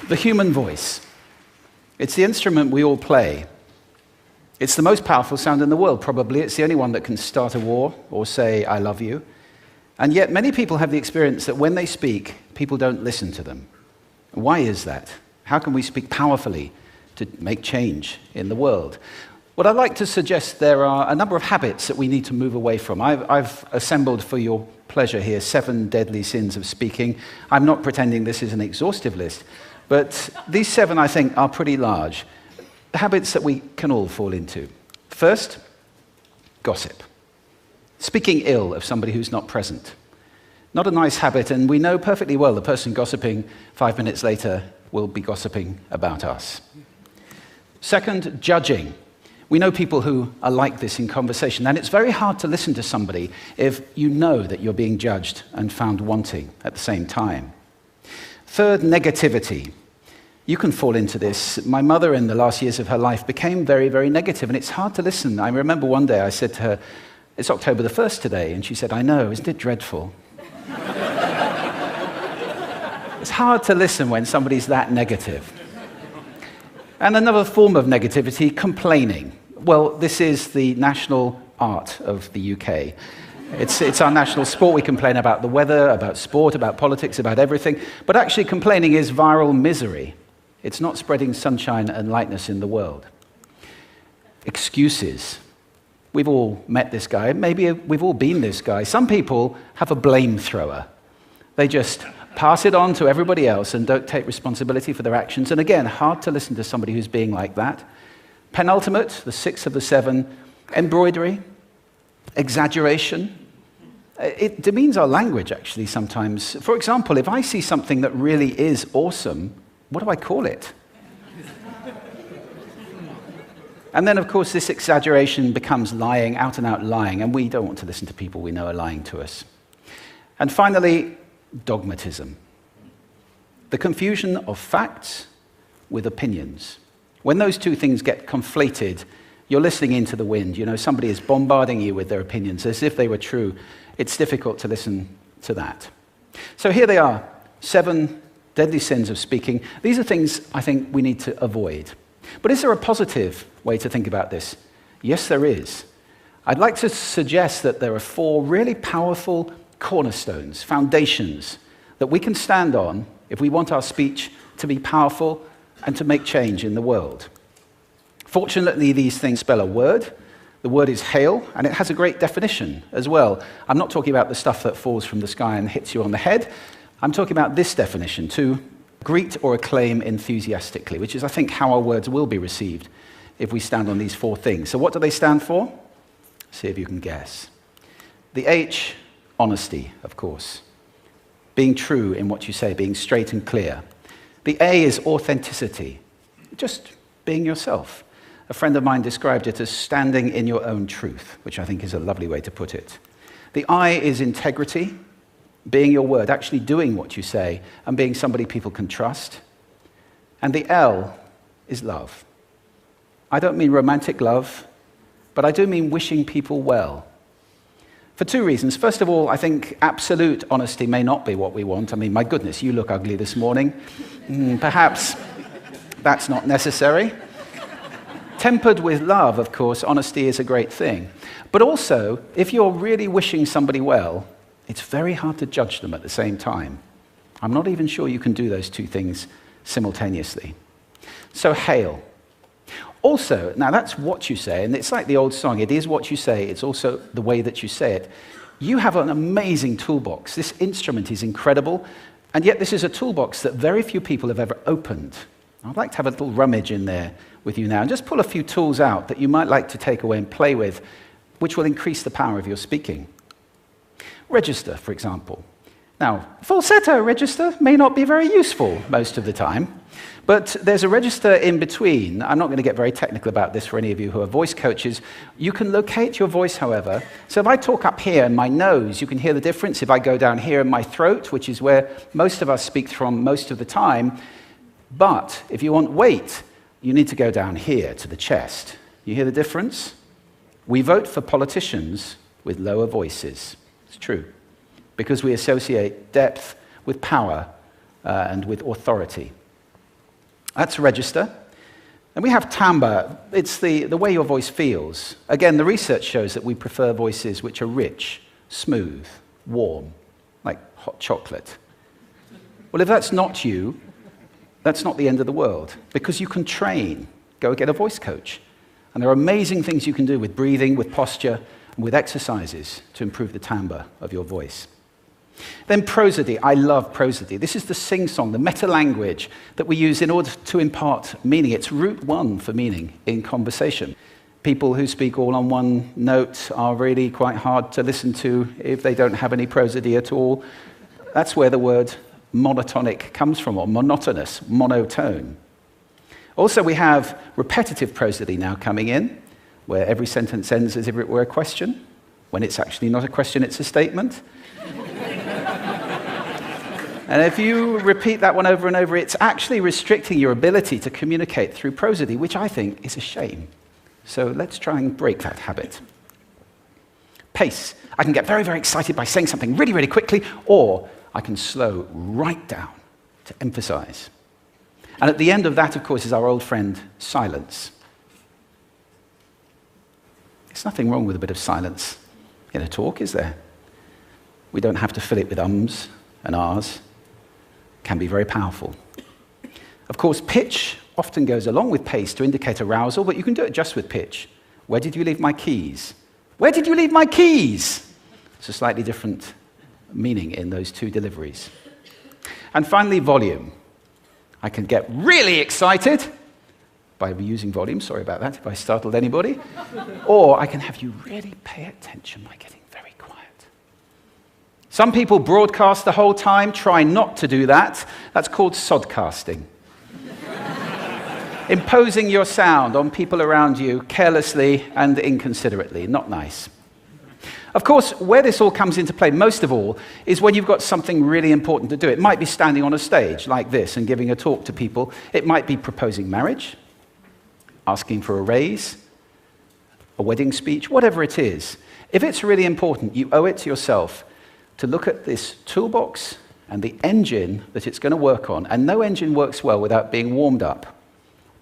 The human voice. It's the instrument we all play. It's the most powerful sound in the world, probably. It's the only one that can start a war or say, I love you. And yet many people have the experience that when they speak, people don't listen to them. Why is that? How can we speak powerfully to make change in the world? What I'd like to suggest, there are a number of habits that we need to move away from. I've assembled for your pleasure here 7 deadly sins of speaking. I'm not pretending this is an exhaustive list, but these 7, I think, are pretty large. Habits that we can all fall into. First, gossip. Speaking ill of somebody who's not present. Not a nice habit, and we know perfectly well the person gossiping 5 minutes later will be gossiping about us. Second, judging. We know people who are like this in conversation, and it's very hard to listen to somebody if you know that you're being judged and found wanting at the same time. Third, negativity. You can fall into this. My mother, in the last years of her life, became very, very negative, and it's hard to listen. I remember one day I said to her, it's October the 1st today, and she said, I know, isn't it dreadful? It's hard to listen when somebody's that negative. And another form of negativity, complaining. Well, this is the national art of the UK. It's our national sport. We complain about the weather, about sport, about politics, about everything. But actually, complaining is viral misery. It's not spreading sunshine and lightness in the world. Excuses. We've all met this guy. Maybe we've all been this guy. Some people have a blame thrower. They just pass it on to everybody else and don't take responsibility for their actions. And again, hard to listen to somebody who's being like that. Penultimate, the 6th of the 7, embroidery, exaggeration. It demeans our language, actually, sometimes. For example, if I see something that really is awesome, what do I call it? And then, of course, this exaggeration becomes lying, out and out lying, and we don't want to listen to people we know are lying to us. And finally, dogmatism. The confusion of facts with opinions. When those two things get conflated, you're listening into the wind. You know, somebody is bombarding you with their opinions as if they were true. It's difficult to listen to that. So here they are, 7 deadly sins of speaking. These are things I think we need to avoid. But is there a positive way to think about this? Yes, there is. I'd like to suggest that there are 4 really powerful cornerstones, foundations, that we can stand on if we want our speech to be powerful and to make change in the world. Fortunately, these things spell a word. The word is hail, and it has a great definition as well. I'm not talking about the stuff that falls from the sky and hits you on the head. I'm talking about this definition, to greet or acclaim enthusiastically, which is, I think, how our words will be received if we stand on these 4 things. So what do they stand for? See if you can guess. The H, honesty, of course. Being true in what you say, being straight and clear. The A is authenticity, just being yourself. A friend of mine described it as standing in your own truth, which I think is a lovely way to put it. The I is integrity, being your word, actually doing what you say, and being somebody people can trust. And the L is love. I don't mean romantic love, but I do mean wishing people well. For 2 reasons. First of all, I think absolute honesty may not be what we want. I mean, my goodness, you look ugly this morning. Perhaps that's not necessary. Tempered with love, of course, honesty is a great thing. But also, if you're really wishing somebody well, it's very hard to judge them at the same time. I'm not even sure you can do those 2 things simultaneously. So, hail. Also, now that's what you say, and it's like the old song, it is what you say, it's also the way that you say it. You have an amazing toolbox. This instrument is incredible, and yet this is a toolbox that very few people have ever opened. I'd like to have a little rummage in there with you now, and just pull a few tools out that you might like to take away and play with, which will increase the power of your speaking. Register, for example. Now, falsetto register may not be very useful most of the time, but there's a register in between. I'm not going to get very technical about this for any of you who are voice coaches. You can locate your voice, however. So if I talk up here in my nose, you can hear the difference. If I go down here in my throat, which is where most of us speak from most of the time, but if you want weight, you need to go down here to the chest. You hear the difference? We vote for politicians with lower voices. It's true, because we associate depth with power and with authority. That's register. And we have timbre. It's the way your voice feels. Again, the research shows that we prefer voices which are rich, smooth, warm, like hot chocolate. Well, if that's not you, that's not the end of the world, because you can train. Go get a voice coach. And there are amazing things you can do with breathing, with posture, and with exercises to improve the timbre of your voice. Then prosody. I love prosody. This is the sing-song, the meta-language that we use in order to impart meaning. It's route one for meaning in conversation. People who speak all on one note are really quite hard to listen to if they don't have any prosody at all. That's where the word monotonic comes from, or monotonous, monotone. Also, we have repetitive prosody now coming in, where every sentence ends as if it were a question, when it's actually not a question, it's a statement. And if you repeat that one over and over, it's actually restricting your ability to communicate through prosody, which I think is a shame. So let's try and break that habit. Pace. I can get very, very excited by saying something really, really quickly, or I can slow right down to emphasize. And at the end of that, of course, is our old friend, silence. There's nothing wrong with a bit of silence in a talk, is there? We don't have to fill it with ums and ahs. Can be very powerful. Of course, pitch often goes along with pace to indicate arousal, but you can do it just with pitch. Where did you leave my keys? Where did you leave my keys? It's a slightly different meaning in those two deliveries. And finally, volume. I can get really excited by using volume. Sorry about that if I startled anybody. Or I can have you really pay attention by getting very quiet. Some people broadcast the whole time. Try not to do that. That's called sodcasting. Imposing your sound on people around you carelessly and inconsiderately. Not nice. Of course, where this all comes into play most of all is when you've got something really important to do. It might be standing on a stage like this and giving a talk to people. It might be proposing marriage, asking for a raise, a wedding speech, whatever it is. If it's really important, you owe it to yourself to look at this toolbox and the engine that it's going to work on. And no engine works well without being warmed up.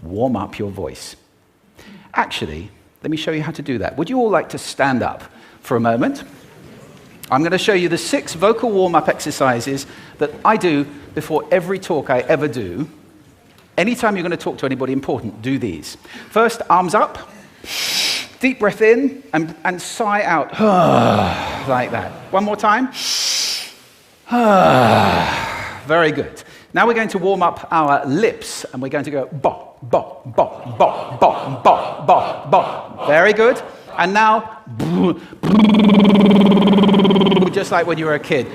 Warm up your voice. Actually, let me show you how to do that. Would you all like to stand up for a moment? I'm going to show you the 6 vocal warm-up exercises that I do before every talk I ever do. Anytime you're going to talk to anybody important, do these. First, arms up, deep breath in, and sigh out, like that. One more time. Very good. Now we're going to warm up our lips, and we're going to go bop, bop, bop, bop, bop, bop, bop, bop. Very good. And now, just like when you were a kid.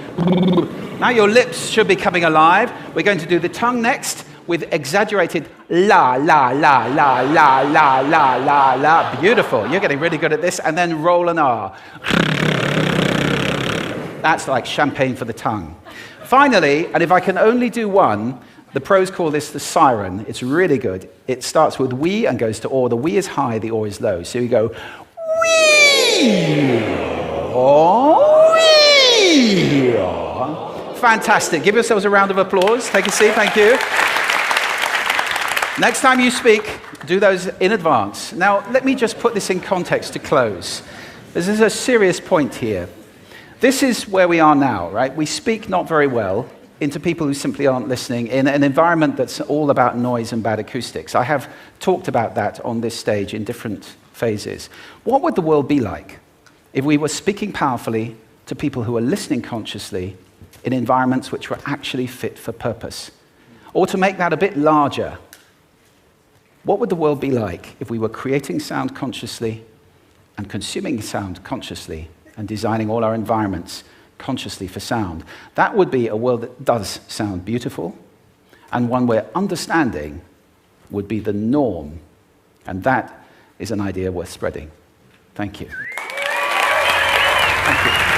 Now your lips should be coming alive. We're going to do the tongue next with exaggerated la, la, la, la, la, la, la, la, la. Beautiful. You're getting really good at this. And then roll an R. That's like champagne for the tongue. Finally, and if I can only do one, the pros call this the siren. It's really good. It starts with we and goes to or. The we is high, the or is low. So you go wee, or, wee. Fantastic. Give yourselves a round of applause. Take a seat. Thank you. Next time you speak, do those in advance. Now, let me just put this in context to close. This is a serious point here. This is where we are now, right? We speak not very well into people who simply aren't listening in an environment that's all about noise and bad acoustics. I have talked about that on this stage in different phases. What would the world be like if we were speaking powerfully to people who are listening consciously in environments which were actually fit for purpose? Or to make that a bit larger, what would the world be like if we were creating sound consciously and consuming sound consciously and designing all our environments consciously for sound? That would be a world that does sound beautiful, and one where understanding would be the norm. And that is an idea worth spreading. Thank you. Thank you.